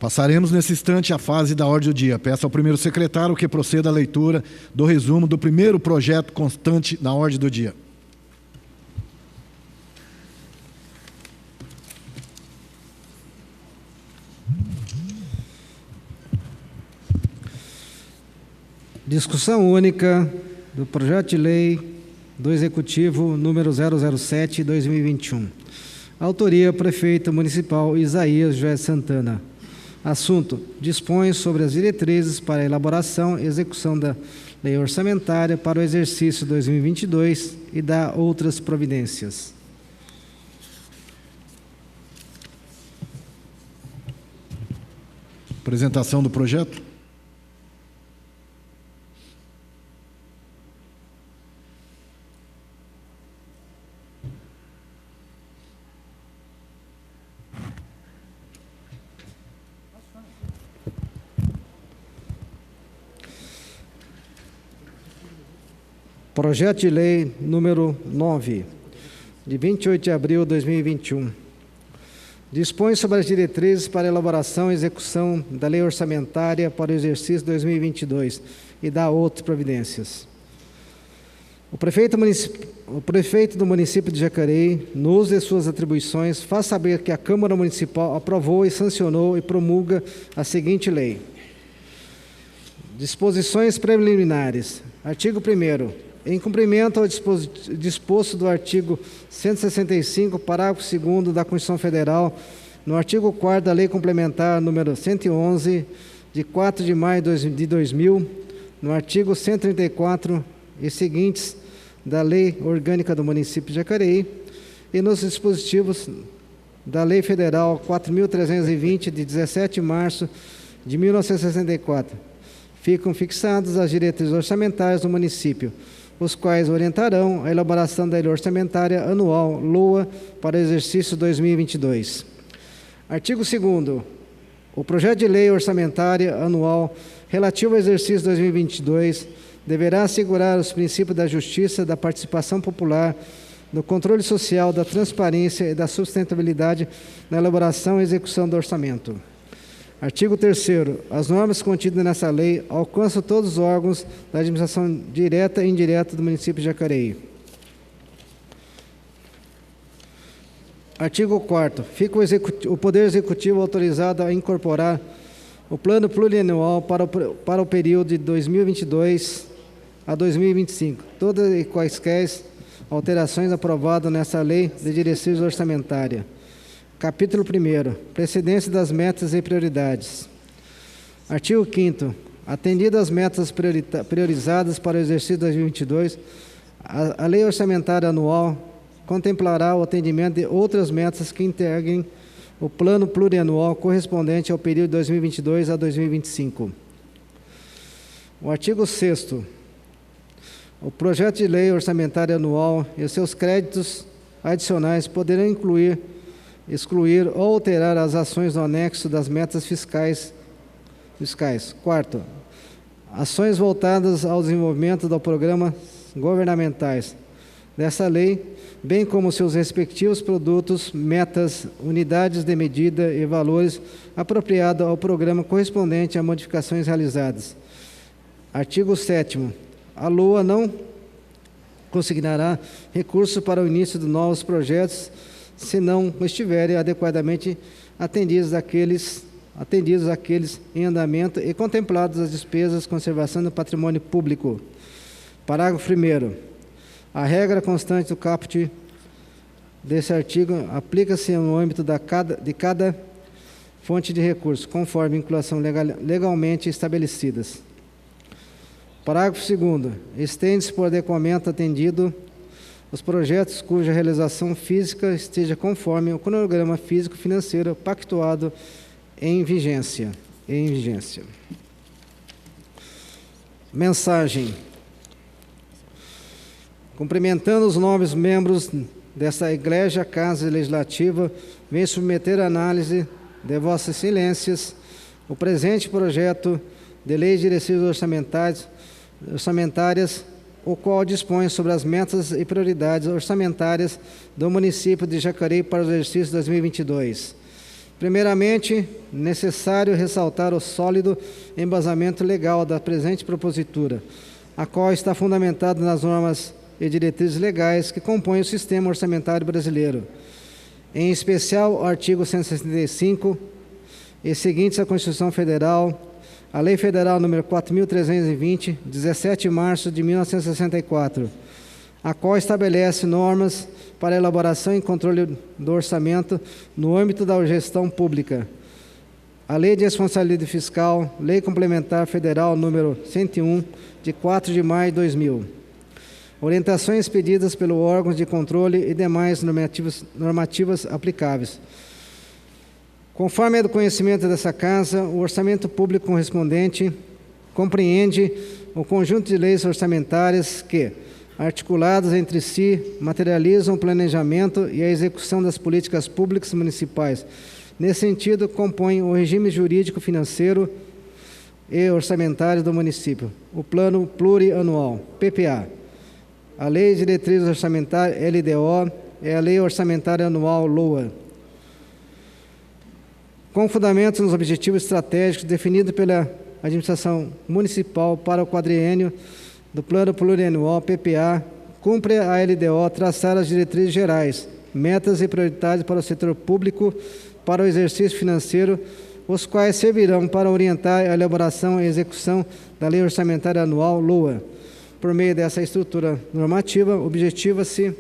Passaremos nesse instante à fase da ordem do dia. Peço ao primeiro secretário que proceda à leitura do resumo do primeiro projeto constante na ordem do dia. Discussão única do projeto de lei do Executivo número 007/2021. Autoria: Prefeito Municipal Isaías José Santana. Assunto: dispõe sobre as diretrizes para a elaboração e execução da lei orçamentária para o exercício 2022 e dá outras providências. Apresentação do projeto. Projeto de lei número 9, de 28 de abril de 2021. Dispõe sobre as diretrizes para a elaboração e execução da lei orçamentária para o exercício 2022 e dá outras providências. O prefeito do município de Jacareí, no uso de suas atribuições, faz saber que a Câmara Municipal aprovou e sancionou e promulga a seguinte lei. Disposições preliminares. Artigo 1º. Em cumprimento ao disposto do artigo 165, parágrafo 2º da Constituição Federal, no artigo 4º da Lei Complementar número 111, de 4 de maio de 2000, no artigo 134 e seguintes da Lei Orgânica do Município de Jacareí e nos dispositivos da Lei Federal 4.320, de 17 de março de 1964, ficam fixadas as diretrizes orçamentárias do município, os quais orientarão a elaboração da lei orçamentária anual LOA para o exercício 2022. Artigo 2º. O projeto de lei orçamentária anual relativo ao exercício 2022 deverá assegurar os princípios da justiça, da participação popular, do controle social, da transparência e da sustentabilidade na elaboração e execução do orçamento. Artigo 3º. As normas contidas nessa lei alcançam todos os órgãos da administração direta e indireta do município de Jacareí. Artigo 4º. Fica o Poder Executivo autorizado a incorporar o Plano Plurianual para o período de 2022 a 2025. Todas e quaisquer alterações aprovadas nessa lei de diretrizes orçamentárias. Capítulo 1º. Precedência das metas e prioridades. Artigo 5º. Atendidas as metas priorizadas para o exercício 2022, a lei orçamentária anual contemplará o atendimento de outras metas que integrem o plano plurianual correspondente ao período 2022 a 2025. O artigo 6º. O projeto de lei orçamentária anual e os seus créditos adicionais poderão excluir ou alterar as ações do anexo das metas fiscais. Quarto, ações voltadas ao desenvolvimento do programa governamentais dessa lei, bem como seus respectivos produtos, metas, unidades de medida e valores apropriados ao programa correspondente a modificações realizadas. Artigo 7º. A LOA não consignará recurso para o início de novos projetos se não estiverem adequadamente atendidos aqueles em andamento e contempladas as despesas de conservação do patrimônio público. Parágrafo 1º. A regra constante do caput desse artigo aplica-se no âmbito de cada fonte de recurso, conforme vinculação legalmente estabelecidas. Parágrafo 2º. Estende-se por adequamento atendido os projetos cuja realização física esteja conforme o cronograma físico-financeiro pactuado em vigência. Mensagem. Cumprimentando os novos membros desta Igreja Casa Legislativa, venho submeter a análise de vossas excelências o presente projeto de lei de diretrizes orçamentárias, o qual dispõe sobre as metas e prioridades orçamentárias do município de Jacareí para o exercício 2022. Primeiramente, necessário ressaltar o sólido embasamento legal da presente propositura, a qual está fundamentada nas normas e diretrizes legais que compõem o sistema orçamentário brasileiro, em especial o artigo 165 e seguintes da Constituição Federal, a Lei Federal nº 4.320, 17 de março de 1964, a qual estabelece normas para elaboração e controle do orçamento no âmbito da gestão pública. A Lei de Responsabilidade Fiscal, Lei Complementar Federal número 101, de 4 de maio de 2000. Orientações pedidas pelo órgão de controle e demais normativas aplicáveis. Conforme é do conhecimento dessa Casa, o orçamento público correspondente compreende o conjunto de leis orçamentárias que, articuladas entre si, materializam o planejamento e a execução das políticas públicas municipais. Nesse sentido, compõem o regime jurídico, financeiro e orçamentário do município, o Plano Plurianual, PPA, a Lei de Diretrizes Orçamentárias, LDO, e a Lei Orçamentária Anual, LOA, com fundamentos nos objetivos estratégicos definidos pela administração municipal para o quadriênio do Plano Plurianual, PPA, cumpre a LDO traçar as diretrizes gerais, metas e prioridades para o setor público para o exercício financeiro, os quais servirão para orientar a elaboração e execução da Lei Orçamentária Anual, LOA. Por meio dessa estrutura normativa, objetiva-se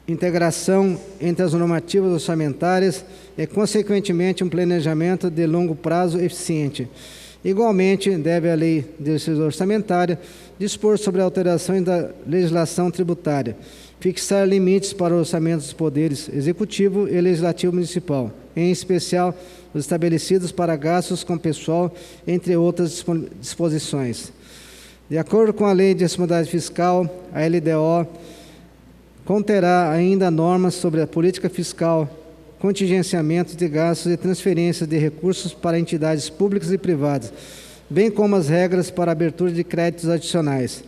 integração entre as normativas orçamentárias e, consequentemente, um planejamento de longo prazo eficiente. Igualmente, deve a Lei de Diretrizes Orçamentárias dispor sobre alterações da legislação tributária, fixar limites para o orçamento dos poderes executivo e legislativo municipal, em especial os estabelecidos para gastos com pessoal, entre outras disposições. De acordo com a Lei de Responsabilidade Fiscal, a LDO conterá ainda normas sobre a política fiscal, contingenciamento de gastos e transferência de recursos para entidades públicas e privadas, bem como as regras para a abertura de créditos adicionais.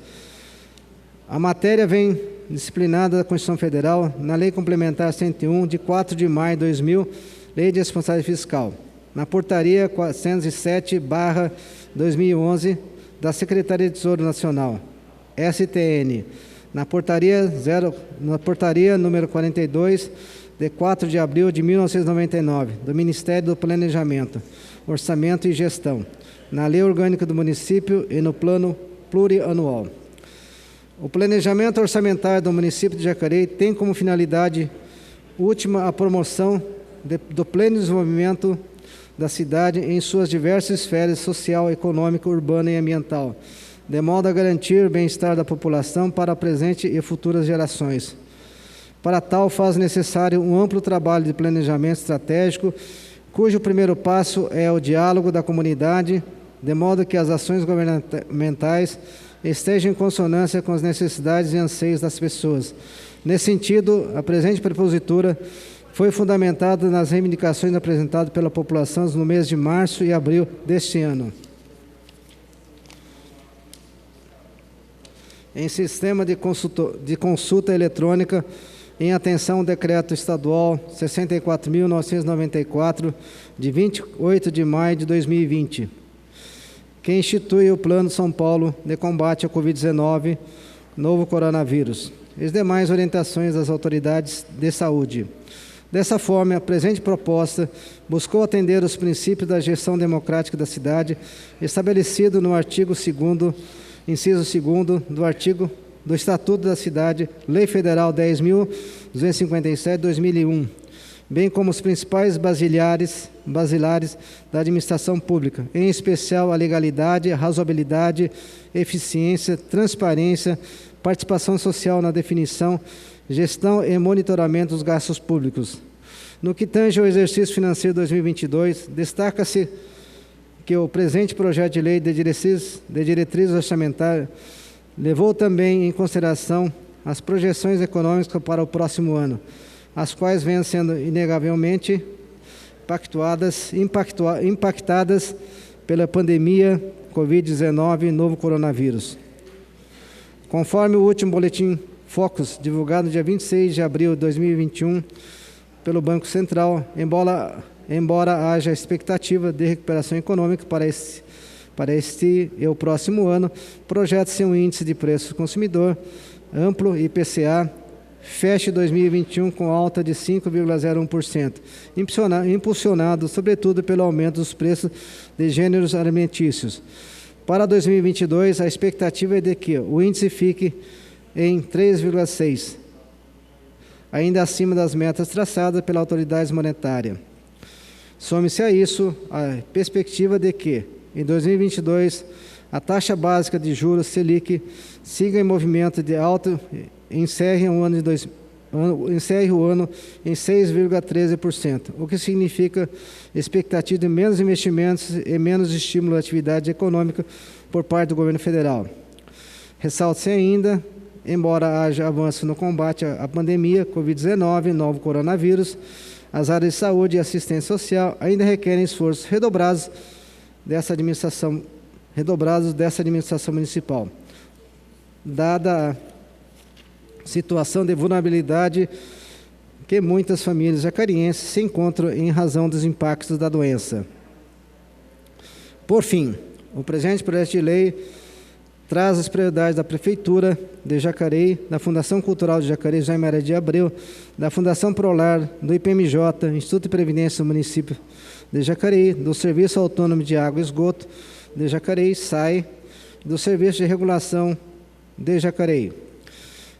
A matéria vem disciplinada da Constituição Federal na Lei Complementar 101, de 4 de maio de 2000, Lei de Responsabilidade Fiscal, na Portaria 407/2011 da Secretaria de Tesouro Nacional, STN, na portaria número 42, de 4 de abril de 1999, do Ministério do Planejamento, Orçamento e Gestão, na Lei Orgânica do Município e no Plano Plurianual. O planejamento orçamentário do município de Jacareí tem como finalidade última a promoção do pleno desenvolvimento da cidade em suas diversas esferas social, econômica, urbana e ambiental, de modo a garantir o bem-estar da população para a presente e futuras gerações. Para tal, faz necessário um amplo trabalho de planejamento estratégico, cujo primeiro passo é o diálogo da comunidade, de modo que as ações governamentais estejam em consonância com as necessidades e anseios das pessoas. Nesse sentido, a presente propositura foi fundamentada nas reivindicações apresentadas pela população no mês de março e abril deste ano. Em sistema de consulta eletrônica, em atenção ao Decreto Estadual 64.994, de 28 de maio de 2020, que institui o Plano São Paulo de combate ao Covid-19, novo coronavírus, e as demais orientações das autoridades de saúde. Dessa forma, a presente proposta buscou atender os princípios da gestão democrática da cidade, estabelecido no artigo 2º, inciso 2º do Estatuto da Cidade, Lei Federal 10.257, 2001, bem como os principais basilares da administração pública, em especial a legalidade, a razoabilidade, eficiência, transparência, participação social na definição, gestão e monitoramento dos gastos públicos. No que tange ao exercício financeiro 2022, destaca-se que o presente projeto de lei de diretrizes orçamentárias levou também em consideração as projeções econômicas para o próximo ano, as quais vêm sendo inegavelmente impactadas pela pandemia Covid-19 e novo coronavírus. Conforme o último boletim Focus, divulgado no dia 26 de abril de 2021, pelo Banco Central, embora haja expectativa de recuperação econômica para este e o próximo ano, projeta-se um índice de preço do consumidor amplo, IPCA, feche 2021 com alta de 5,01%, impulsionado sobretudo pelo aumento dos preços de gêneros alimentícios. Para 2022, a expectativa é de que o índice fique em 3,6%, ainda acima das metas traçadas pela autoridade monetária. Some-se a isso a perspectiva de que, em 2022, a taxa básica de juros Selic siga em movimento de alta e encerre o ano em 6,13%, o que significa expectativa de menos investimentos e menos estímulo à atividade econômica por parte do governo federal. Ressalte-se ainda, embora haja avanço no combate à pandemia Covid-19, novo coronavírus, as áreas de saúde e assistência social ainda requerem esforços redobrados dessa administração municipal, dada a situação de vulnerabilidade que muitas famílias jacarienses se encontram em razão dos impactos da doença. Por fim, o presente projeto de lei traz as prioridades da Prefeitura de Jacareí, da Fundação Cultural de Jacareí, Jaime Maria de Abreu, da Fundação Prolar, do IPMJ, Instituto de Previdência do município de Jacareí, do Serviço Autônomo de Água e Esgoto de Jacareí, SAI, do Serviço de Regulação de Jacareí.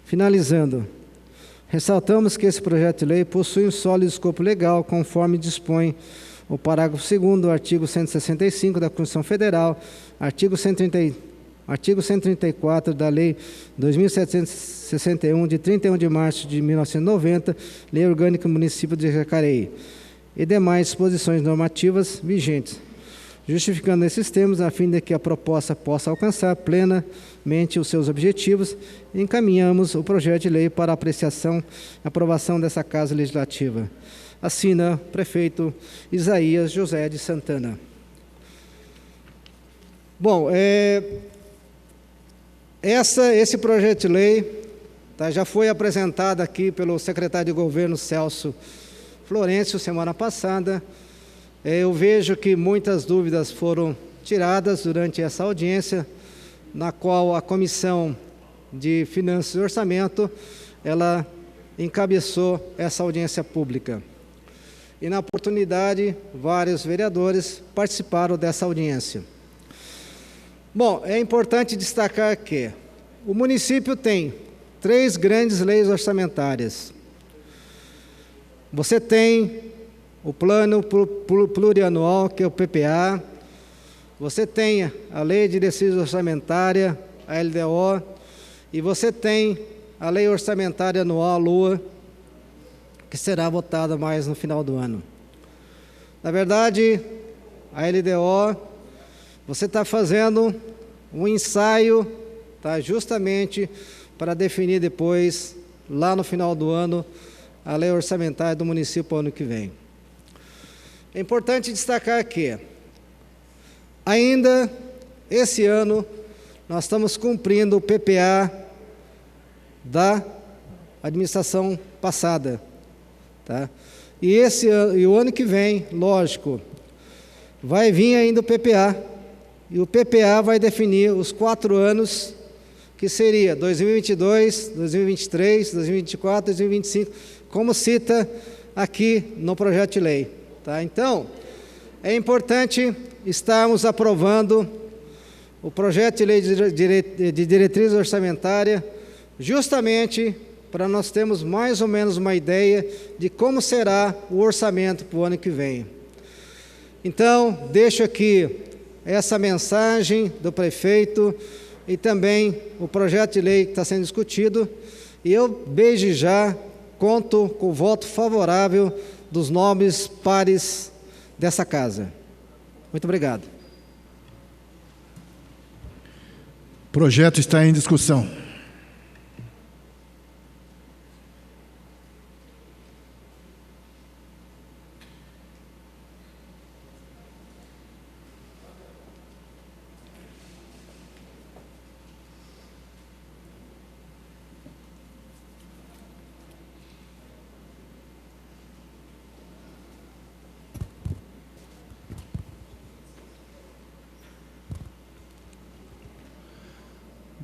Finalizando, ressaltamos que esse projeto de lei possui um sólido escopo legal, conforme dispõe o parágrafo 2º do artigo 165 da Constituição Federal, artigo 134 da Lei 2.761, de 31 de março de 1990, Lei Orgânica do Município de Jacareí, e demais disposições normativas vigentes, justificando esses termos a fim de que a proposta possa alcançar plenamente os seus objetivos, encaminhamos o projeto de lei para apreciação e aprovação dessa Casa Legislativa. Assina o prefeito Isaías José de Santana. Bom, esse projeto de lei já foi apresentado aqui pelo secretário de Governo, Celso Florencio, semana passada. Eu vejo que muitas dúvidas foram tiradas durante essa audiência, na qual a Comissão de Finanças e Orçamento, ela encabeçou essa audiência pública. E, na oportunidade, vários vereadores participaram dessa audiência. Bom, é importante destacar que o município tem 3 grandes leis orçamentárias. Você tem o Plano Plurianual, que é o PPA, você tem a Lei de Diretriz Orçamentária, a LDO, e você tem a Lei Orçamentária Anual, a LUA, que será votada mais no final do ano. Na verdade, a LDO, você está fazendo um ensaio, justamente para definir depois, lá no final do ano, a lei orçamentária do município ano que vem. É importante destacar que, ainda esse ano, nós estamos cumprindo o PPA da administração passada. E o ano que vem, lógico, vai vir ainda o PPA, e o PPA vai definir os 4 anos, que seria 2022, 2023, 2024, 2025, como cita aqui no projeto de lei. Então, é importante estarmos aprovando o projeto de lei de diretriz orçamentária, justamente para nós termos mais ou menos uma ideia de como será o orçamento para o ano que vem. Então, deixo aqui essa mensagem do prefeito e também o projeto de lei que está sendo discutido, e eu, desde já, conto com o voto favorável dos nobres pares dessa casa. Muito obrigado. O projeto está em discussão.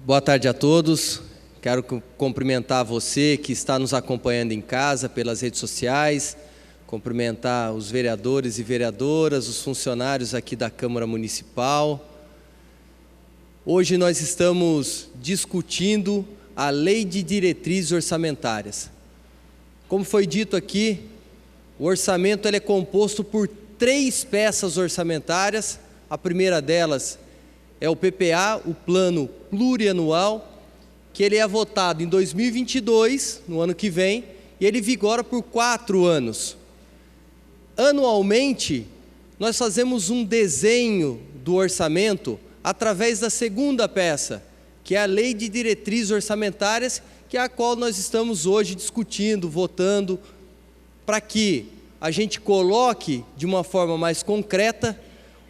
Boa tarde a todos. Quero cumprimentar você que está nos acompanhando em casa, pelas redes sociais, cumprimentar os vereadores e vereadoras, os funcionários aqui da Câmara Municipal. Hoje nós estamos discutindo a Lei de Diretrizes Orçamentárias. Como foi dito aqui, o orçamento ele é composto por 3 peças orçamentárias. A primeira delas é o PPA, o Plano Plurianual, que ele é votado em 2022, no ano que vem, e ele vigora por 4 anos. Anualmente, nós fazemos um desenho do orçamento através da segunda peça, que é a Lei de Diretrizes Orçamentárias, que é a qual nós estamos hoje discutindo, votando, para que a gente coloque de uma forma mais concreta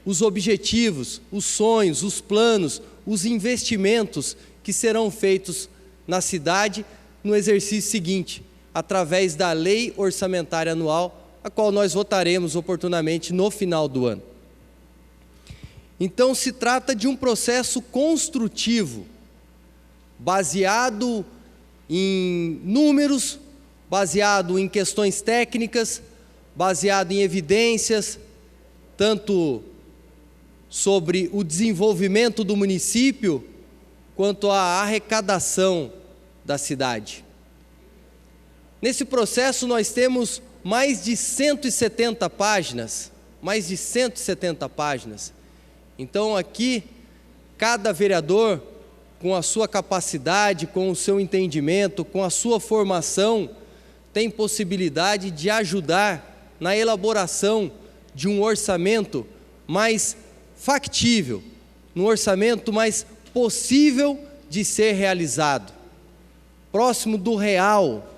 os objetivos, os sonhos, os planos, os investimentos que serão feitos na cidade no exercício seguinte, através da Lei Orçamentária Anual, a qual nós votaremos oportunamente no final do ano. Então, se trata de um processo construtivo, baseado em números, baseado em questões técnicas, baseado em evidências, tanto sobre o desenvolvimento do município, quanto à arrecadação da cidade. Nesse processo nós temos mais de 170 páginas, Então aqui, cada vereador, com a sua capacidade, com o seu entendimento, com a sua formação, tem possibilidade de ajudar na elaboração de um orçamento mais factível, um orçamento mais possível de ser realizado, próximo do real,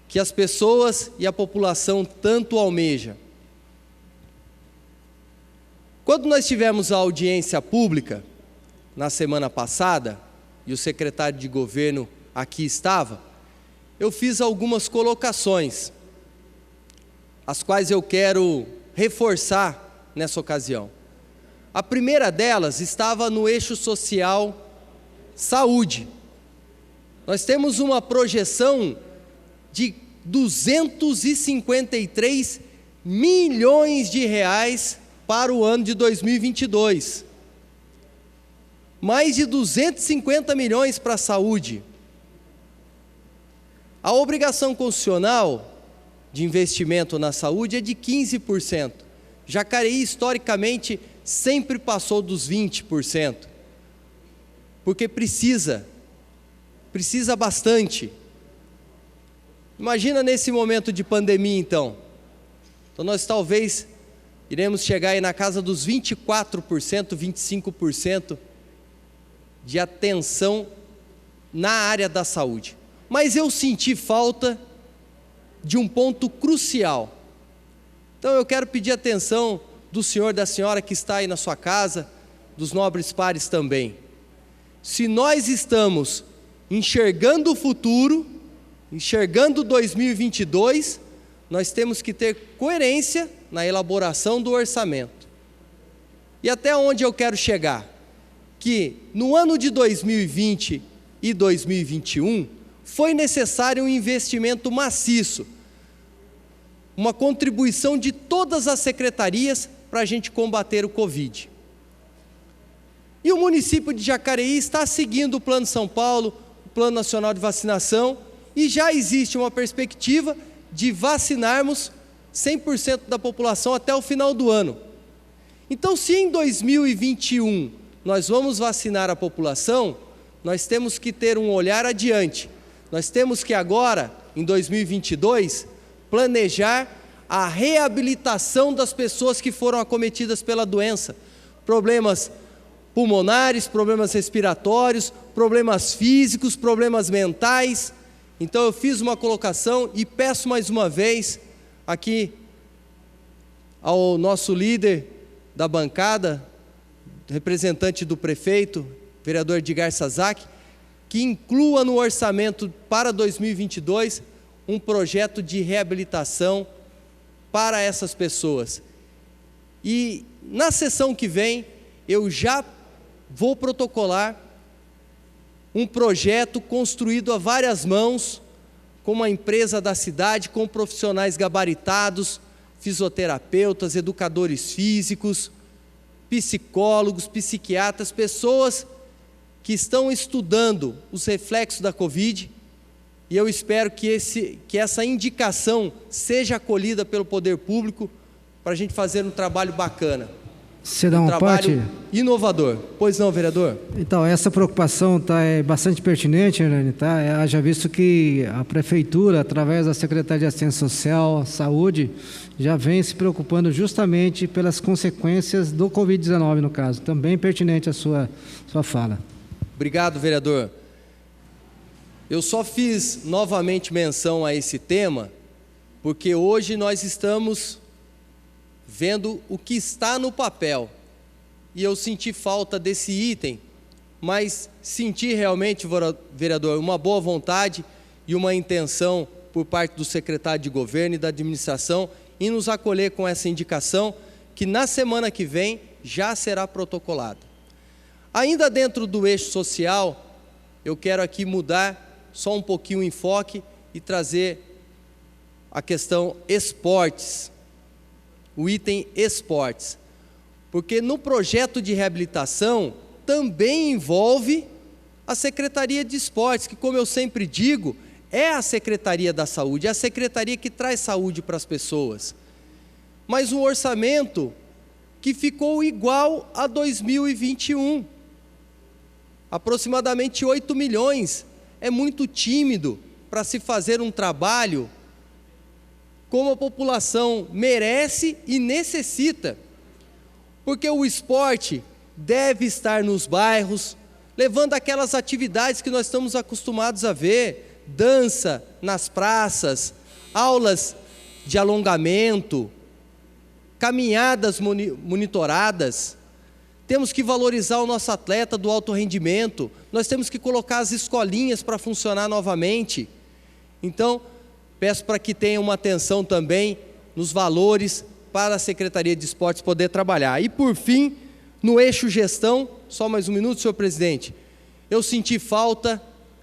que as pessoas e a população tanto almejam. Quando nós tivemos a audiência pública, na semana passada, e o secretário de governo aqui estava, eu fiz algumas colocações, as quais eu quero reforçar nessa ocasião. A primeira delas estava no eixo social saúde. Nós temos uma projeção de 253 milhões de reais para o ano de 2022. Mais de 250 milhões para a saúde. A obrigação constitucional de investimento na saúde é de 15%. Jacareí, historicamente, sempre passou dos 20%, porque precisa bastante. Imagina nesse momento de pandemia, então nós talvez iremos chegar aí na casa dos 24%, 25% de atenção na área da saúde. Mas eu senti falta de um ponto crucial. Então eu quero pedir atenção do senhor e da senhora que está aí na sua casa, dos nobres pares também. Se nós estamos enxergando o futuro, enxergando 2022, nós temos que ter coerência na elaboração do orçamento. E até onde eu quero chegar? Que no ano de 2020 e 2021, foi necessário um investimento maciço, uma contribuição de todas as secretarias para a gente combater o Covid. E o município de Jacareí está seguindo o Plano São Paulo, o Plano Nacional de Vacinação, e já existe uma perspectiva de vacinarmos 100% da população até o final do ano. Então, se em 2021 nós vamos vacinar a população, nós temos que ter um olhar adiante. Nós temos que agora, em 2022, planejar a reabilitação das pessoas que foram acometidas pela doença. Problemas pulmonares, problemas respiratórios, problemas físicos, problemas mentais. Então eu fiz uma colocação e peço mais uma vez aqui ao nosso líder da bancada, representante do prefeito, vereador Edgar Sazak, que inclua no orçamento para 2022 um projeto de reabilitação para essas pessoas. E na sessão que vem, eu já vou protocolar um projeto construído a várias mãos, com uma empresa da cidade, com profissionais gabaritados, fisioterapeutas, educadores físicos, psicólogos, psiquiatras, pessoas que estão estudando os reflexos da Covid, e eu espero que essa indicação seja acolhida pelo poder público para a gente fazer um trabalho bacana. Você dá uma trabalho parte? Inovador. Pois não, vereador? Então, essa preocupação é bastante pertinente, Hernani, tá? Haja visto que a Prefeitura, através da Secretaria de Assistência Social, Saúde, já vem se preocupando justamente pelas consequências do Covid-19, no caso. Também pertinente a sua fala. Obrigado, vereador. Eu só fiz novamente menção a esse tema, porque hoje nós estamos vendo o que está no papel, e eu senti falta desse item, mas senti realmente, vereador, uma boa vontade e uma intenção por parte do secretário de governo e da administração em nos acolher com essa indicação, que na semana que vem já será protocolada. Ainda dentro do eixo social, eu quero aqui mudar só um pouquinho o enfoque e trazer a questão esportes, o item esportes, porque no projeto de reabilitação também envolve a Secretaria de Esportes, que, como eu sempre digo, é a Secretaria da Saúde, é a secretaria que traz saúde para as pessoas. Mas um orçamento que ficou igual a 2021, aproximadamente 8 milhões, é muito tímido para se fazer um trabalho como a população merece e necessita, porque o esporte deve estar nos bairros, levando aquelas atividades que nós estamos acostumados a ver, dança nas praças, aulas de alongamento, caminhadas monitoradas. Temos que valorizar o nosso atleta do alto rendimento, nós temos que colocar as escolinhas para funcionar novamente. Então, peço para que tenham uma atenção também nos valores para a Secretaria de Esportes poder trabalhar. E por fim, no eixo gestão, só mais um minuto, senhor presidente, eu senti falta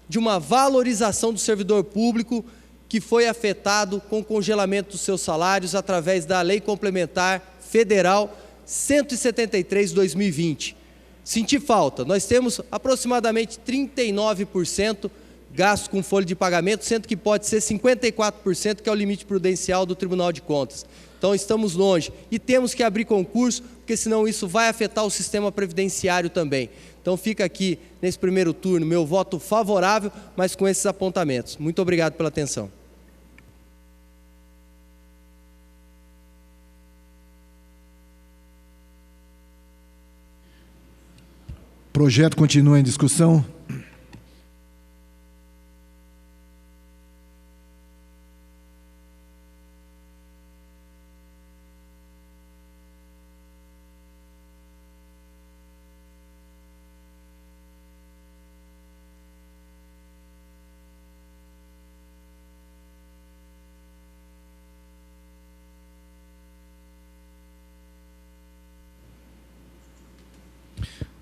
de uma valorização do servidor público que foi afetado com o congelamento dos seus salários através da Lei Complementar Federal 173/2020. Senti falta. Nós temos aproximadamente 39% gasto com folha de pagamento, sendo que pode ser 54%, que é o limite prudencial do Tribunal de Contas. Então estamos longe e temos que abrir concurso, porque senão isso vai afetar o sistema previdenciário também. Então fica aqui, nesse primeiro turno, meu voto favorável, mas com esses apontamentos. Muito obrigado pela atenção. O projeto continua em discussão.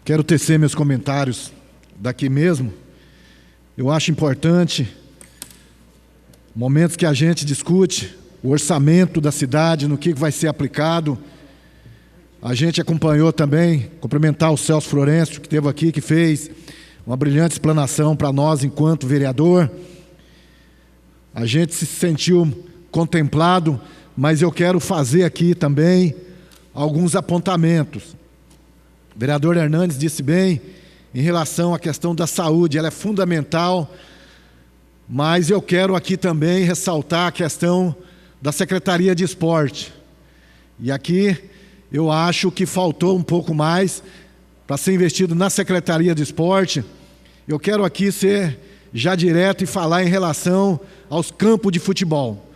Quero tecer meus comentários daqui mesmo. Eu acho importante, momentos que a gente discute o orçamento da cidade, no que vai ser aplicado. A gente acompanhou também, cumprimentar o Celso Florencio, que esteve aqui, que fez uma brilhante explanação para nós enquanto vereador. A gente se sentiu contemplado, mas eu quero fazer aqui também alguns apontamentos. O vereador Hernandes disse bem em relação à questão da saúde, ela é fundamental, mas eu quero aqui também ressaltar a questão da Secretaria de Esporte. E aqui eu acho que faltou um pouco mais para ser investido na Secretaria de Esporte. Eu quero aqui ser já direto e falar em relação aos campos de futebol.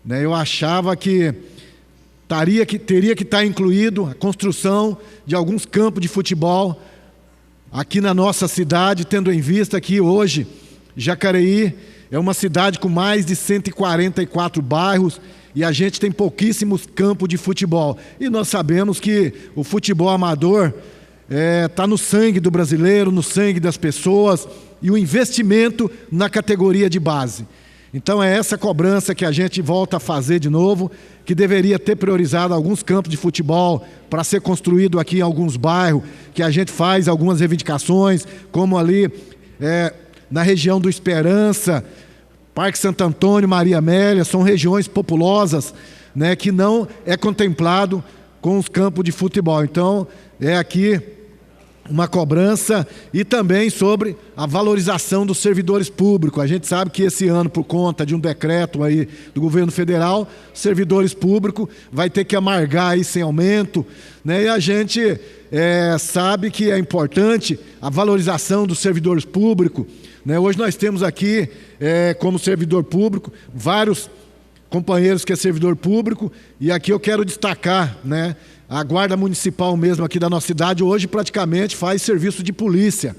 Eu achava que teria que estar incluído a construção de alguns campos de futebol aqui na nossa cidade, tendo em vista que hoje Jacareí é uma cidade com mais de 144 bairros e a gente tem pouquíssimos campos de futebol. E nós sabemos que o futebol amador está no sangue do brasileiro, no sangue das pessoas, e o investimento na categoria de base. Então é essa cobrança que a gente volta a fazer de novo, que deveria ter priorizado alguns campos de futebol para ser construído aqui em alguns bairros, que a gente faz algumas reivindicações, como ali na região do Esperança, Parque Santo Antônio, Maria Amélia, são regiões populosas, né, que não é contemplado com os campos de futebol. Então é aqui uma cobrança, e também sobre a valorização dos servidores públicos. A gente sabe que esse ano, por conta de um decreto aí do governo federal, servidores públicos vai ter que amargar aí sem aumento, né? E a gente sabe que é importante a valorização dos servidores públicos, né? Hoje nós temos aqui, como servidor público, vários companheiros que é servidor público, e aqui eu quero destacar, né, a Guarda Municipal mesmo aqui da nossa cidade hoje praticamente faz serviço de polícia,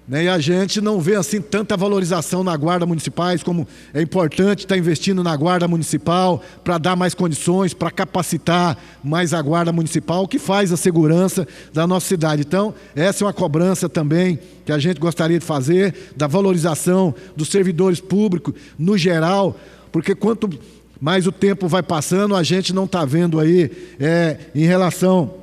né? E a gente não vê assim tanta valorização na Guarda Municipais, como é importante estar investindo na Guarda Municipal para dar mais condições, para capacitar mais a Guarda Municipal, que faz a segurança da nossa cidade. Então, essa é uma cobrança também que a gente gostaria de fazer, da valorização dos servidores públicos no geral, porque quanto mais o tempo vai passando, a gente não está vendo aí, em relação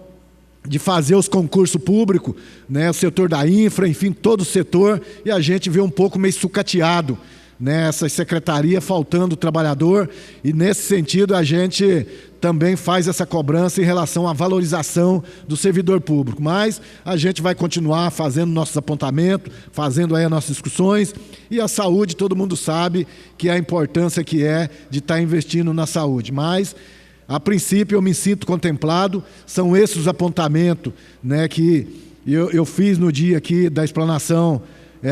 de fazer os concursos públicos, né, o setor da infra, enfim, todo o setor, e a gente vê um pouco meio sucateado, né, essa secretaria faltando trabalhador, e nesse sentido a gente também faz essa cobrança em relação à valorização do servidor público. Mas a gente vai continuar fazendo nossos apontamentos, fazendo aí as nossas discussões, e a saúde, todo mundo sabe que a importância que é de estar investindo na saúde. Mas, a princípio, eu me sinto contemplado, são esses os apontamentos, né, que eu fiz no dia aqui da explanação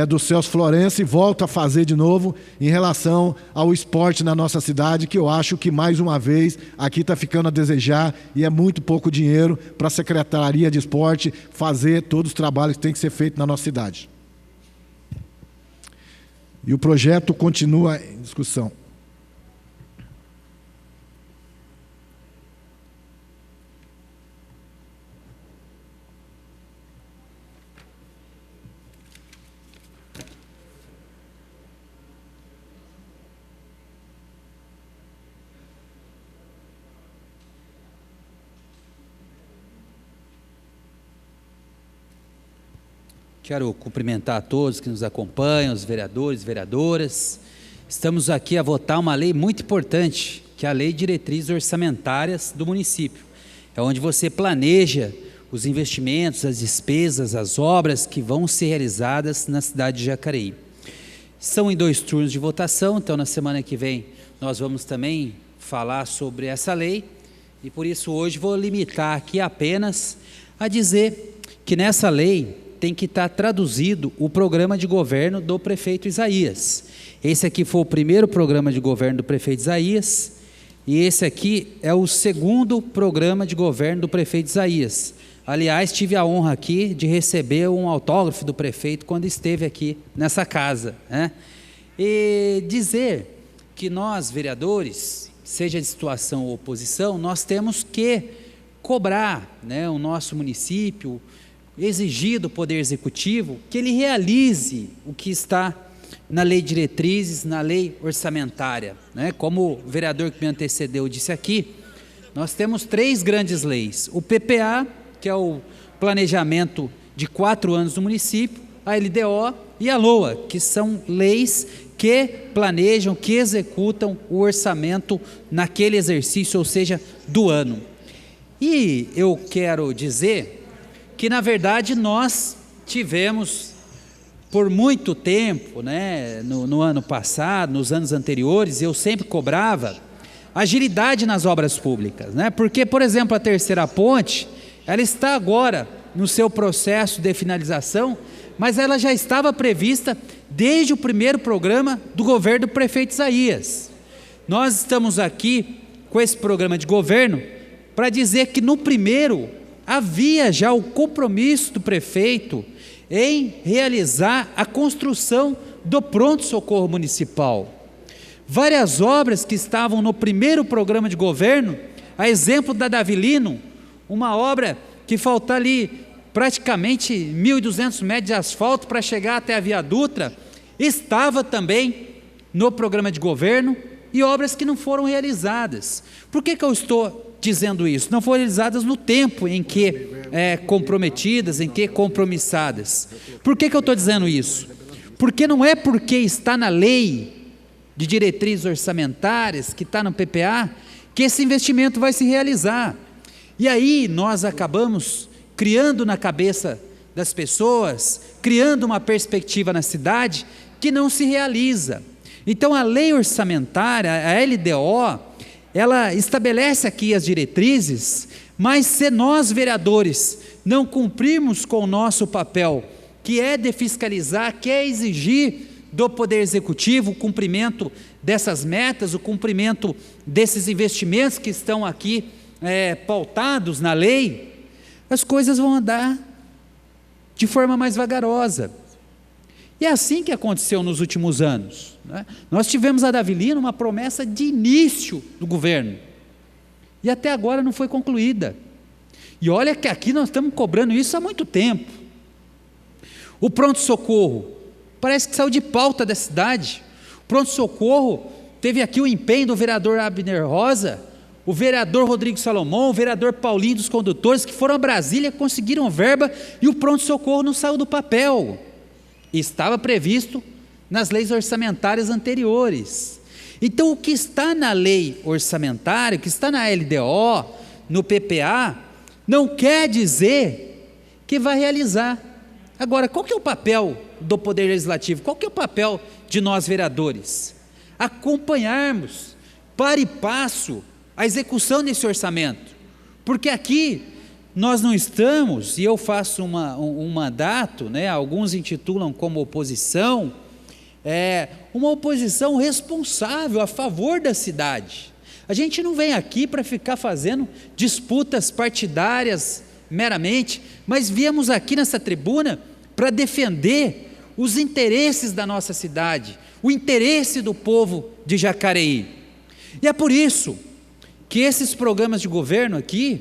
do Celso Florencio, e volto a fazer de novo em relação ao esporte na nossa cidade, que eu acho que, mais uma vez, aqui está ficando a desejar, e é muito pouco dinheiro para a Secretaria de Esporte fazer todos os trabalhos que tem que ser feito na nossa cidade. E o projeto continua em discussão. Quero cumprimentar a todos que nos acompanham, os vereadores, vereadoras. Estamos aqui a votar uma lei muito importante, que é a Lei de Diretrizes Orçamentárias do município. É onde você planeja os investimentos, as despesas, as obras que vão ser realizadas na cidade de Jacareí. São em 2 turnos de votação, então na semana que vem nós vamos também falar sobre essa lei, e por isso hoje vou limitar aqui apenas a dizer que nessa lei tem que estar traduzido o programa de governo do prefeito Isaías. Esse aqui foi o primeiro programa de governo do prefeito Isaías, e esse aqui é o segundo programa de governo do prefeito Isaías. Aliás, tive a honra aqui de receber um autógrafo do prefeito quando esteve aqui nessa casa, né? E dizer que nós, vereadores, seja de situação ou oposição, nós temos que cobrar, né, o nosso município, exigir do Poder Executivo que ele realize o que está na Lei de Diretrizes, na Lei Orçamentária, né? Como o vereador que me antecedeu disse aqui, nós temos 3 grandes leis: o PPA, que é o planejamento de 4 anos do município, a LDO e a LOA, que são leis que planejam, que executam o orçamento naquele exercício, ou seja, do ano. E eu quero dizer que, na verdade, nós tivemos, por muito tempo, né, no ano passado, nos anos anteriores, eu sempre cobrava agilidade nas obras públicas, né? Porque, por exemplo, a terceira ponte, ela está agora no seu processo de finalização, mas ela já estava prevista desde o primeiro programa do governo do prefeito Isaías. Nós estamos aqui com esse programa de governo para dizer que no primeiro havia já o compromisso do prefeito em realizar a construção do pronto-socorro municipal. Várias obras que estavam no primeiro programa de governo, a exemplo da Davi Lino, uma obra que falta ali praticamente 1.200 metros de asfalto para chegar até a Via Dutra, estava também no programa de governo, e obras que não foram realizadas. Por que eu estou dizendo isso? Não foram realizadas no tempo em que comprometidas, em que compromissadas. Por que eu estou dizendo isso? Porque não é porque está na lei de diretrizes orçamentárias, que está no PPA, que esse investimento vai se realizar. E aí nós acabamos criando na cabeça das pessoas, criando uma perspectiva na cidade que não se realiza. Então a lei orçamentária, a LDO, ela estabelece aqui as diretrizes, mas se nós vereadores não cumprirmos com o nosso papel, que é de fiscalizar, que é exigir do Poder Executivo o cumprimento dessas metas, o cumprimento desses investimentos que estão aqui pautados na lei, as coisas vão andar de forma mais vagarosa. E é assim que aconteceu nos últimos anos, né? Nós tivemos a Davilina uma promessa de início do governo, e até agora não foi concluída. E olha que aqui nós estamos cobrando isso há muito tempo. O pronto-socorro, parece que saiu de pauta da cidade. O pronto-socorro teve aqui o empenho do vereador Abner Rosa, o vereador Rodrigo Salomão, o vereador Paulinho dos Condutores, que foram a Brasília, conseguiram verba, e o pronto-socorro não saiu do papel. Estava previsto nas leis orçamentárias anteriores. Então, o que está na lei orçamentária, o que está na LDO, no PPA, não quer dizer que vai realizar. Agora, qual que é o papel do Poder Legislativo? Qual que é o papel de nós vereadores? Acompanharmos, para e passo, a execução desse orçamento. Porque aqui nós não estamos, e eu faço um mandato, né, alguns intitulam como oposição, uma oposição responsável a favor da cidade. A gente não vem aqui para ficar fazendo disputas partidárias meramente, mas viemos aqui nessa tribuna para defender os interesses da nossa cidade, o interesse do povo de Jacareí. E é por isso que esses programas de governo aqui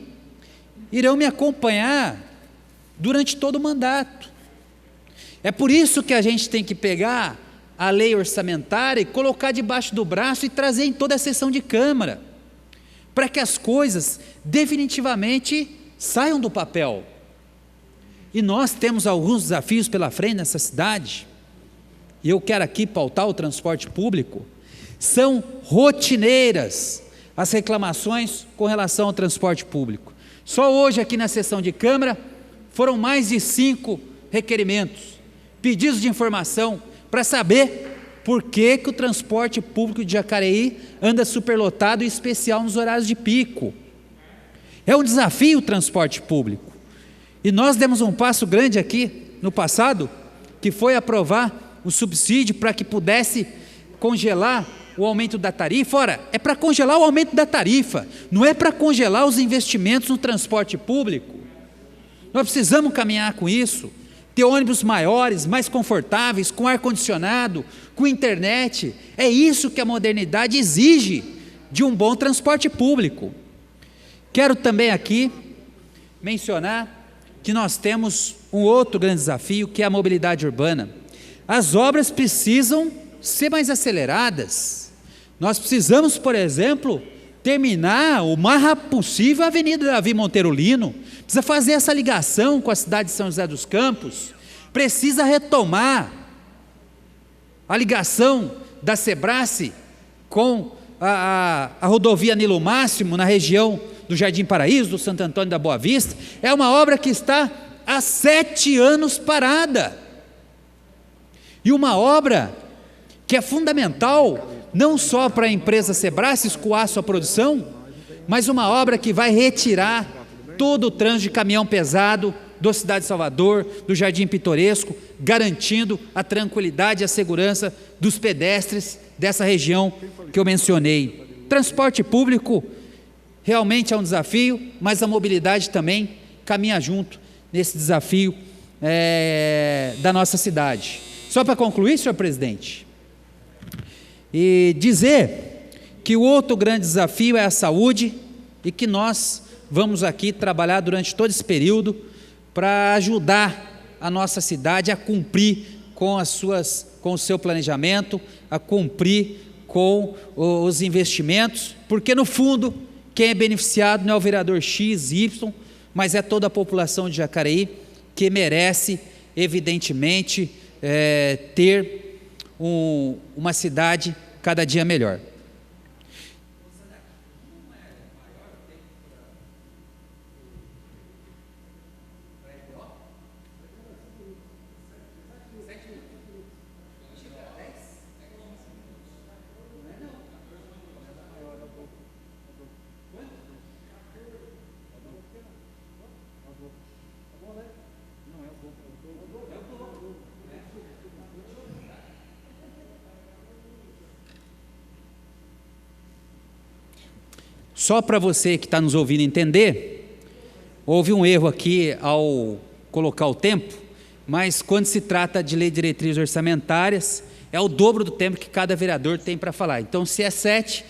irão me acompanhar durante todo o mandato. É por isso que a gente tem que pegar a lei orçamentária e colocar debaixo do braço e trazer em toda a sessão de Câmara, para que as coisas definitivamente saiam do papel. E nós temos alguns desafios pela frente nessa cidade, e eu quero aqui pautar o transporte público. São rotineiras as reclamações com relação ao transporte público. Só hoje aqui na sessão de Câmara foram mais de 5 requerimentos, pedidos de informação para saber por que o transporte público de Jacareí anda superlotado, em especial nos horários de pico. É um desafio o transporte público. E nós demos um passo grande aqui no passado, que foi aprovar o subsídio para que pudesse congelar o aumento da tarifa. Ora, é para congelar o aumento da tarifa, não é para congelar os investimentos no transporte público. Nós precisamos caminhar com isso, ter ônibus maiores, mais confortáveis, com ar-condicionado, com internet. É isso que a modernidade exige de um bom transporte público. Quero também aqui mencionar que nós temos um outro grande desafio, que é a mobilidade urbana. As obras precisam ser mais aceleradas. Nós precisamos, por exemplo, terminar o mais rápido possível a Avenida Davi Monteiro Lino, precisa fazer essa ligação com a cidade de São José dos Campos, precisa retomar a ligação da Sebrace com a rodovia Nilo Máximo, na região do Jardim Paraíso, do Santo Antônio da Boa Vista. É uma obra que está há 7 anos parada, e uma obra que é fundamental, não só para a empresa Sebrace escoar sua produção, mas uma obra que vai retirar todo o trânsito de caminhão pesado da cidade de Salvador, do Jardim Pitoresco, garantindo a tranquilidade e a segurança dos pedestres dessa região que eu mencionei. Transporte público realmente é um desafio, mas a mobilidade também caminha junto nesse desafio da nossa cidade. Só para concluir, senhor presidente, e dizer que o outro grande desafio é a saúde, e que nós vamos aqui trabalhar durante todo esse período para ajudar a nossa cidade a cumprir com o seu planejamento, a cumprir com os investimentos, porque no fundo quem é beneficiado não é o vereador X, Y, mas é toda a população de Jacareí que merece, evidentemente, ter uma cidade cada dia melhor. Só para você que está nos ouvindo entender, houve um erro aqui ao colocar o tempo, mas quando se trata de lei de diretrizes orçamentárias, é o dobro do tempo que cada vereador tem para falar. Então, se é 7,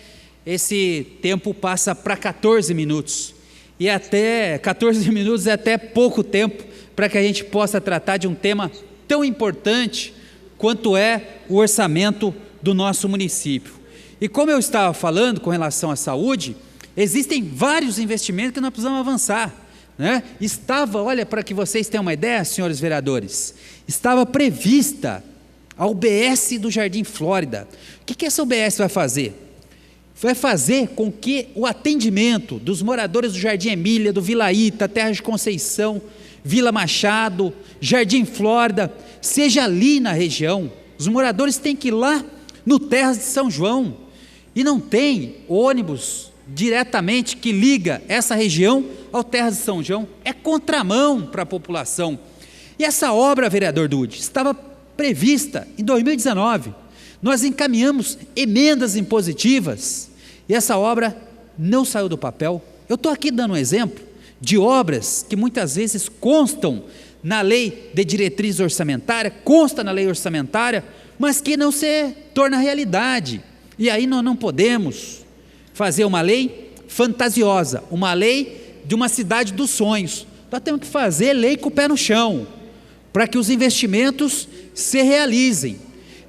esse tempo passa para 14 minutos. E até 14 minutos é até pouco tempo para que a gente possa tratar de um tema tão importante quanto é o orçamento do nosso município. E como eu estava falando com relação à saúde, existem vários investimentos que nós precisamos avançar, né? Olha, para que vocês tenham uma ideia, senhores vereadores, estava prevista a UBS do Jardim Flórida. O que essa UBS vai fazer? Vai fazer com que o atendimento dos moradores do Jardim Emília, do Vila Ita, Terra de Conceição, Vila Machado, Jardim Flórida, seja ali na região. Os moradores têm que ir lá no Terras de São João, e não tem ônibus diretamente que liga essa região ao Terras de São João, é contramão para a população. E essa obra, vereador Dude, estava prevista em 2019, nós encaminhamos emendas impositivas, e essa obra não saiu do papel. Eu estou aqui dando um exemplo de obras que muitas vezes constam na lei de diretriz orçamentária, consta na lei orçamentária, mas que não se torna realidade, e aí nós não podemos fazer uma lei fantasiosa, uma lei de uma cidade dos sonhos. Nós temos que fazer lei com o pé no chão, para que os investimentos se realizem.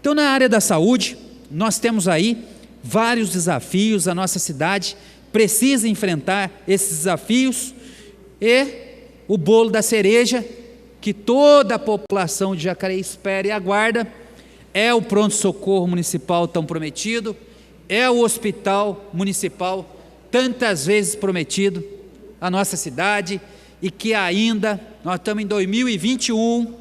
Então, na área da saúde, nós temos aí vários desafios, a nossa cidade precisa enfrentar esses desafios, e o bolo da cereja, que toda a população de Jacareí espera e aguarda, é o pronto-socorro municipal tão prometido, é o hospital municipal tantas vezes prometido à nossa cidade, e que ainda, nós estamos em 2021,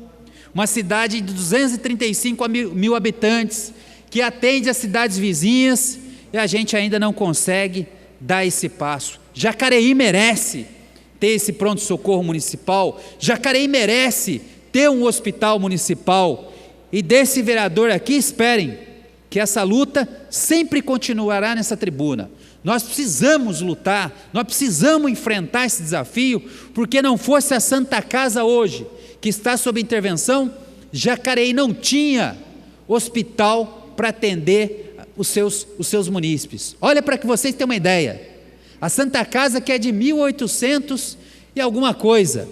uma cidade de 235 mil habitantes, que atende as cidades vizinhas, e a gente ainda não consegue dar esse passo. Jacareí merece ter esse pronto-socorro municipal, Jacareí merece ter um hospital municipal, e desse vereador aqui, esperem, que essa luta sempre continuará nessa tribuna. Nós precisamos lutar, nós precisamos enfrentar esse desafio, porque não fosse a Santa Casa hoje, que está sob intervenção, Jacareí não tinha hospital para atender os seus munícipes. Olha, para que vocês tenham uma ideia, a Santa Casa, que é de 1800 e alguma coisa,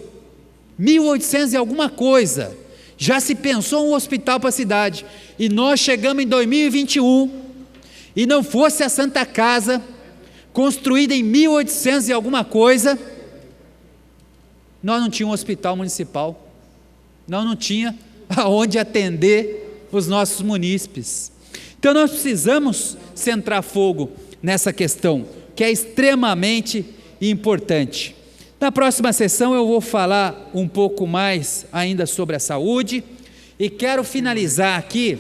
1800 e alguma coisa, já se pensou um hospital para a cidade, e nós chegamos em 2021, e não fosse a Santa Casa, construída em 1800 e alguma coisa, nós não tínhamos um hospital municipal, nós não tínhamos aonde atender os nossos munícipes. Então nós precisamos centrar fogo nessa questão, que é extremamente importante. Na próxima sessão eu vou falar um pouco mais ainda sobre a saúde, e quero finalizar aqui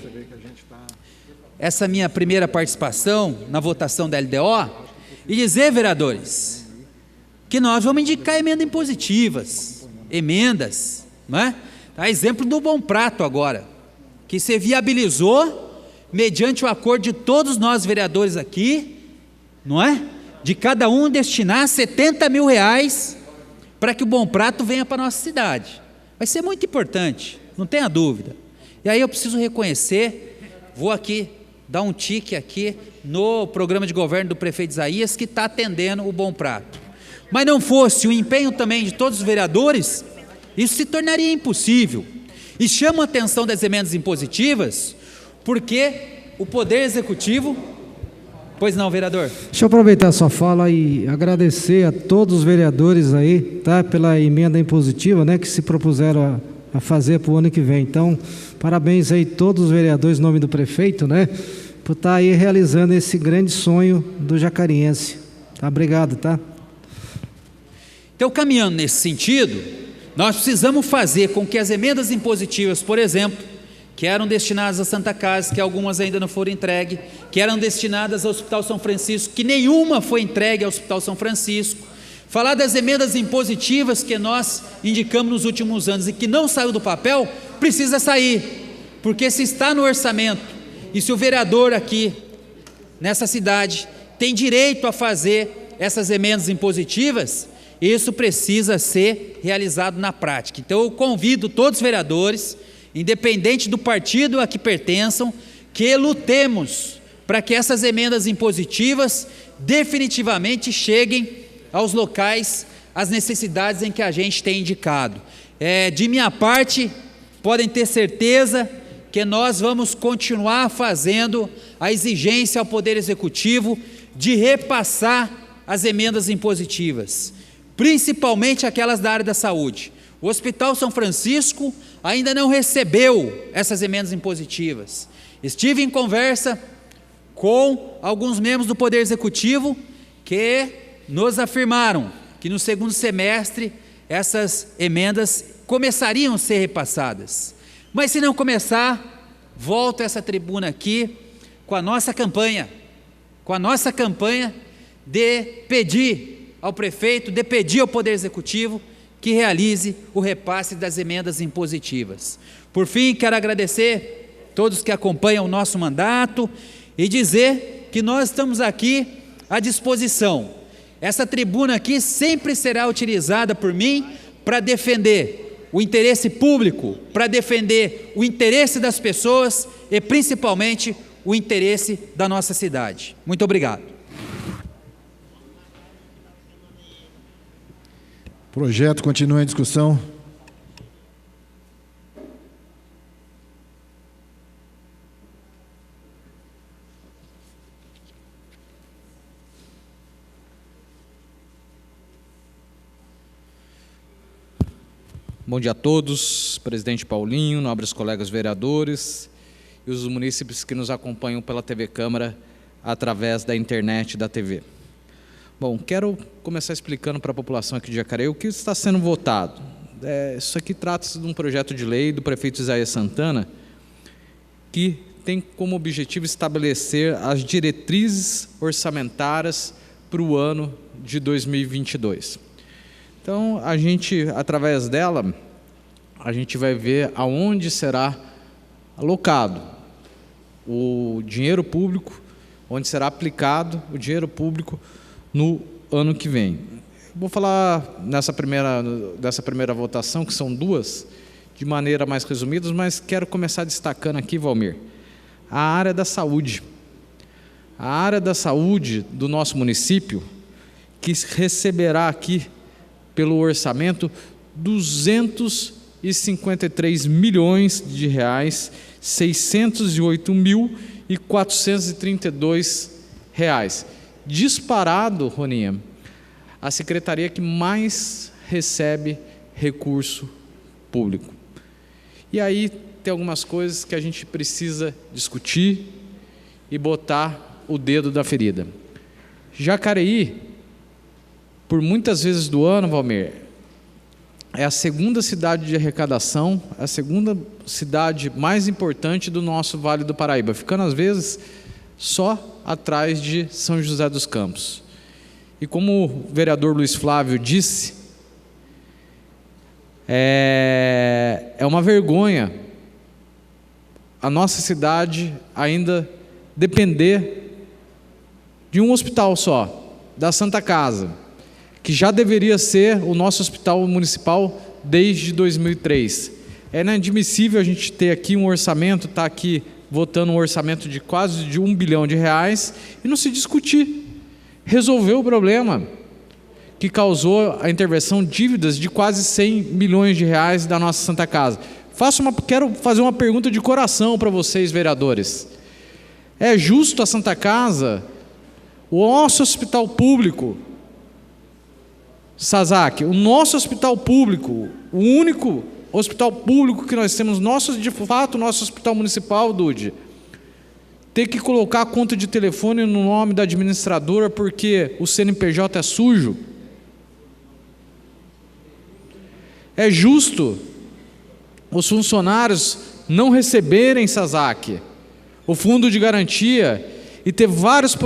essa minha primeira participação na votação da LDO, e dizer, vereadores, que nós vamos indicar emendas impositivas, emendas, não é? Tá, exemplo do Bom Prato agora, que se viabilizou mediante o acordo de todos nós vereadores aqui, não é? De cada um destinar 70 mil reais para que o Bom Prato venha para a nossa cidade. Vai ser muito importante, não tenha dúvida. E aí eu preciso reconhecer, vou aqui dar um tique aqui no programa de governo do prefeito Isaías, que está atendendo o Bom Prato. Mas não fosse o empenho também de todos os vereadores, Isso se tornaria impossível. E chama a atenção das emendas impositivas, porque o Poder Executivo... Pois não, vereador? Deixa eu aproveitar a sua fala e agradecer a todos os vereadores aí, tá, pela emenda impositiva, né, que se propuseram a fazer para o ano que vem. Então, parabéns aí a todos os vereadores, em nome do prefeito, né, por estar aí realizando esse grande sonho do jacariense. Tá, obrigado, tá? Então, caminhando nesse sentido, nós precisamos fazer com que as emendas impositivas, por exemplo, que eram destinadas à Santa Casa, que algumas ainda não foram entregues, que eram destinadas ao Hospital São Francisco, que nenhuma foi entregue ao Hospital São Francisco, falar das emendas impositivas que nós indicamos nos últimos anos e que não saiu do papel, precisa sair, porque se está no orçamento, e se o vereador aqui, nessa cidade, tem direito a fazer essas emendas impositivas, isso precisa ser realizado na prática. Então eu convido todos os vereadores, independente do partido a que pertençam, que lutemos para que essas emendas impositivas definitivamente cheguem aos locais, às necessidades em que a gente tem indicado. De minha parte, podem ter certeza que nós vamos continuar fazendo a exigência ao Poder Executivo de repassar as emendas impositivas, principalmente aquelas da área da saúde. O Hospital São Francisco ainda não recebeu essas emendas impositivas. Estive em conversa com alguns membros do Poder Executivo que nos afirmaram que no segundo semestre essas emendas começariam a ser repassadas. Mas se não começar, volto a essa tribuna aqui com a nossa campanha de pedir ao prefeito, de pedir ao Poder Executivo que realize o repasse das emendas impositivas. Por fim, quero agradecer todos que acompanham o nosso mandato e dizer que nós estamos aqui à disposição. Essa tribuna aqui sempre será utilizada por mim para defender o interesse público, para defender o interesse das pessoas e principalmente o interesse da nossa cidade. Muito obrigado. O projeto continua em discussão. Bom dia a todos, presidente Paulinho, nobres colegas vereadores e os munícipes que nos acompanham pela TV Câmara através da internet e da TV. Bom, quero começar explicando para a população aqui de Jacareí o que está sendo votado. Isso aqui trata-se de um projeto de lei do prefeito Isaías Santana, que tem como objetivo estabelecer as diretrizes orçamentárias para o ano de 2022. Então, a gente, através dela, a gente vai ver aonde será alocado o dinheiro público, onde será aplicado o dinheiro público no ano que vem. Vou falar dessa primeira votação, que são duas, de maneira mais resumida, mas quero começar destacando aqui, Valmir, a área da saúde. A área da saúde do nosso município, que receberá aqui, pelo orçamento, 253 milhões de reais, 608.432 reais. Disparado, Roninha, a secretaria que mais recebe recurso público. E aí tem algumas coisas que a gente precisa discutir e botar o dedo da ferida. Jacareí, por muitas vezes do ano, Valmir, é a segunda cidade de arrecadação, a segunda cidade mais importante do nosso Vale do Paraíba, ficando às vezes só atrás de São José dos Campos. E como o vereador Luiz Flávio disse, é uma vergonha a nossa cidade ainda depender de um hospital só, da Santa Casa, que já deveria ser o nosso hospital municipal desde 2003. É inadmissível a gente ter aqui um orçamento, está aqui votando um orçamento de quase R$1 bilhão e não se discutir, resolver o problema, que causou a intervenção dívidas de quase 100 milhões de reais da nossa Santa Casa. Quero fazer uma pergunta de coração para vocês, vereadores. É justo a Santa Casa, o nosso hospital público, Sazak, o nosso hospital público, o único hospital público que nós temos, de fato, nosso hospital municipal, Dude, ter que colocar a conta de telefone no nome da administradora porque o CNPJ é sujo? É justo os funcionários não receberem, Sazak, o fundo de garantia e ter vários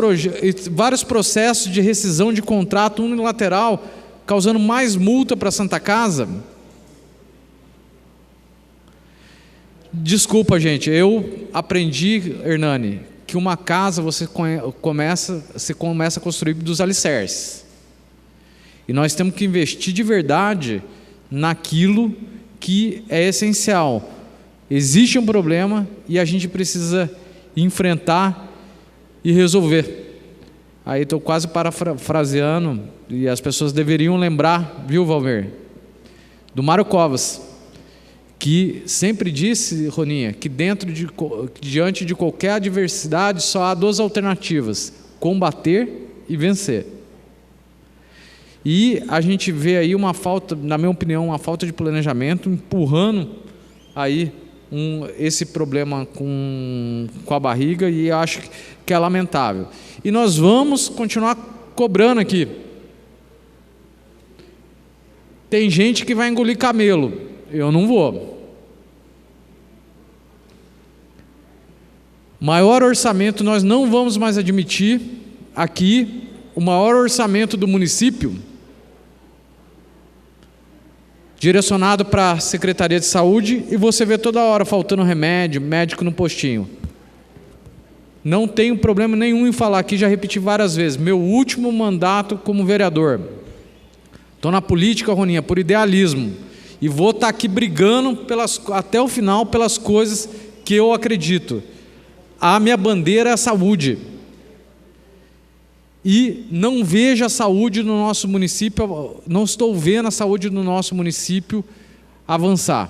processos de rescisão de contrato unilateral, causando mais multa para a Santa Casa? Desculpa, gente, eu aprendi, Hernani, que uma casa você começa a construir dos alicerces. E nós temos que investir de verdade naquilo que é essencial. Existe um problema e a gente precisa enfrentar e resolver. Aí estou quase parafraseando, e as pessoas deveriam lembrar, viu, Valmir, do Mário Covas, que sempre disse, Roninha, que diante de qualquer adversidade só há duas alternativas: combater e vencer. E a gente vê aí uma falta, na minha opinião, uma falta de planejamento, empurrando aí esse problema com a barriga, e acho que é lamentável. E nós vamos continuar cobrando aqui. Tem gente que vai engolir camelo, eu não vou. Maior orçamento nós não vamos mais admitir aqui. O maior orçamento do município, direcionado para a Secretaria de Saúde, e você vê toda hora faltando remédio, médico no postinho. Não tenho problema nenhum em falar aqui, já repeti várias vezes, meu último mandato como vereador. Estou na política, Roninha, por idealismo, e vou estar aqui brigando até o final pelas coisas que eu acredito. A minha bandeira é a saúde. E não vejo a saúde no nosso município, não estou vendo a saúde no nosso município avançar.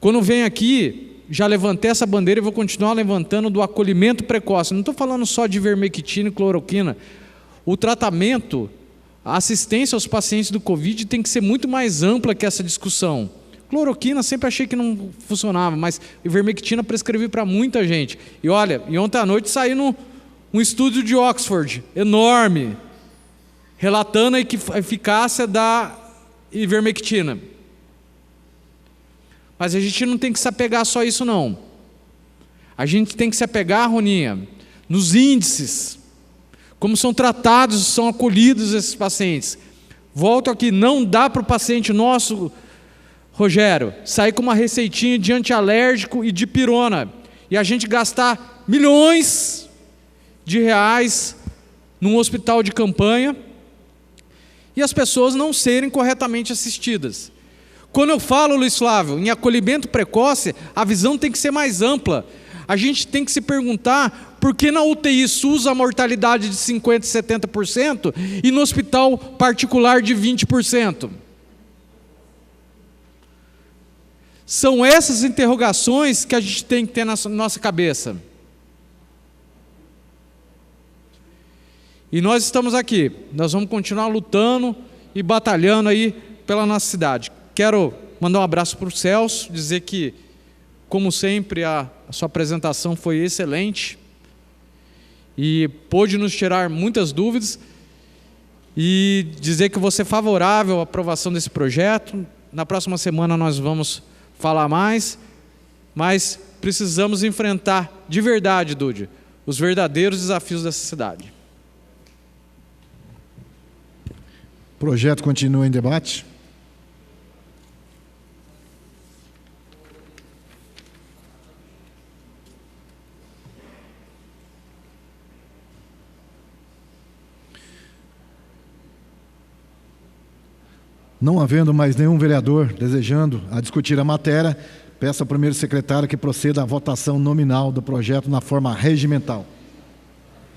Quando venho aqui, já levantei essa bandeira e vou continuar levantando do acolhimento precoce. Não estou falando só de ivermectina e cloroquina. O tratamento, a assistência aos pacientes do Covid tem que ser muito mais ampla que essa discussão. Cloroquina sempre achei que não funcionava, mas ivermectina prescrevi para muita gente. E olha, ontem à noite saiu um estudo de Oxford, enorme, relatando a eficácia da ivermectina. Mas a gente não tem que se apegar só a isso, não. A gente tem que se apegar, Roninha, nos índices, como são tratados, são acolhidos esses pacientes. Volto aqui, não dá para o paciente nosso, Rogério, sair com uma receitinha de antialérgico e de pirona, e a gente gastar milhões de reais num hospital de campanha e as pessoas não serem corretamente assistidas. Quando eu falo, Luiz Flávio, em acolhimento precoce, a visão tem que ser mais ampla. A gente tem que se perguntar por que na UTI SUS a mortalidade de 50% e 70% e no hospital particular de 20%. São essas interrogações que a gente tem que ter na nossa cabeça. E nós estamos aqui, nós vamos continuar lutando e batalhando aí pela nossa cidade. Quero mandar um abraço para o Celso, dizer que, como sempre, a sua apresentação foi excelente e pôde nos tirar muitas dúvidas, e dizer que você é favorável à aprovação desse projeto. Na próxima semana nós vamos falar mais, mas precisamos enfrentar de verdade, Dude, os verdadeiros desafios dessa cidade. O projeto continua em debate. Não havendo mais nenhum vereador desejando a discutir a matéria, peço ao primeiro secretário que proceda à votação nominal do projeto na forma regimental.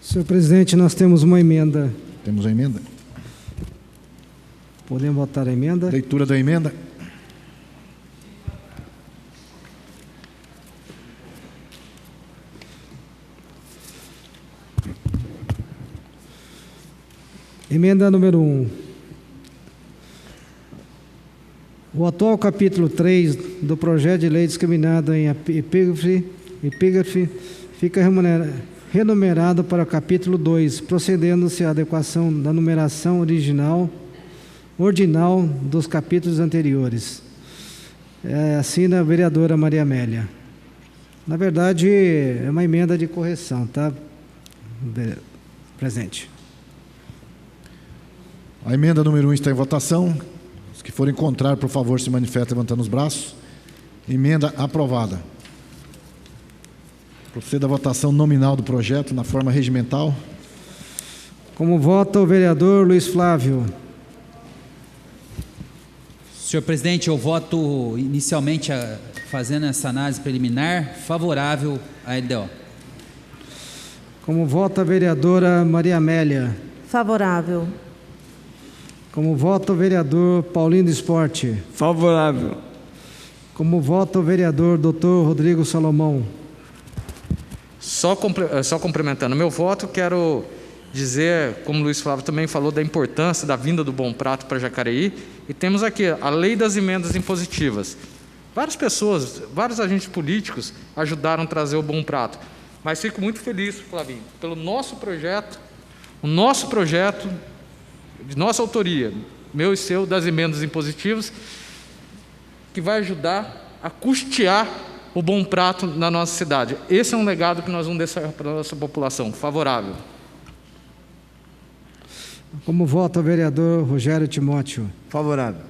Senhor presidente, nós temos uma emenda. Temos a emenda? Podemos votar a emenda? Leitura da emenda. Emenda número 1. O atual capítulo 3 do projeto de lei discriminado em epígrafe fica renumerado para o capítulo 2, procedendo-se à adequação da numeração ordinal dos capítulos anteriores. Assina a vereadora Maria Amélia. Na verdade, é uma emenda de correção, tá? Presente. A emenda número 1 está em votação. Os que forem contrários, por favor, se manifestem levantando os braços. Emenda aprovada. Proceda a votação nominal do projeto na forma regimental. Como vota o vereador Luiz Flávio? Senhor presidente, eu voto inicialmente, fazendo essa análise preliminar, favorável à LDO. Como vota a vereadora Maria Amélia? Favorável. Como vota o vereador Paulinho do Esporte? Favorável. Como vota o vereador Dr. Rodrigo Salomão? Só complementando meu voto, quero dizer, como o Luiz Flávio também falou, da importância da vinda do Bom Prato para Jacareí, e temos aqui a lei das emendas impositivas. Várias pessoas, vários agentes políticos ajudaram a trazer o Bom Prato, mas fico muito feliz, Flavinho, pelo nosso projeto, o nosso projeto de nossa autoria, meu e seu, das emendas impositivas, que vai ajudar a custear o Bom Prato na nossa cidade. Esse é um legado que nós vamos deixar para a nossa população. Favorável. Como vota o vereador Rogério Timóteo? Favorável.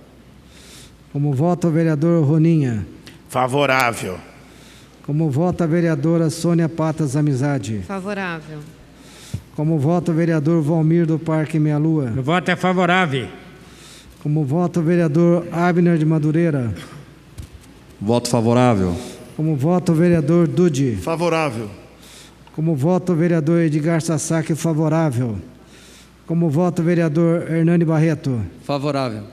Como vota o vereador Roninha? Favorável. Como vota a vereadora Sônia Patas Amizade? Favorável. Como vota o vereador Valmir do Parque Meia Lua? O voto é favorável. Como vota o vereador Abner de Madureira? Voto favorável. Como vota o vereador Dude? Favorável. Como vota o vereador Edgar Sasaki? Favorável. Como vota o vereador Hernani Barreto? Favorável.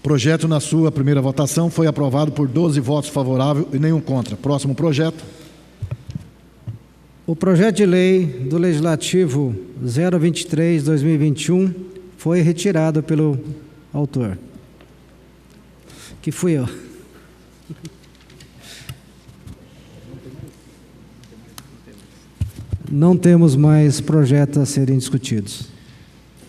Projeto, na sua primeira votação, foi aprovado por 12 votos favoráveis e nenhum contra. Próximo projeto. O projeto de lei do Legislativo 023/2021 foi retirado pelo autor, que fui eu. Não temos mais projetos a serem discutidos.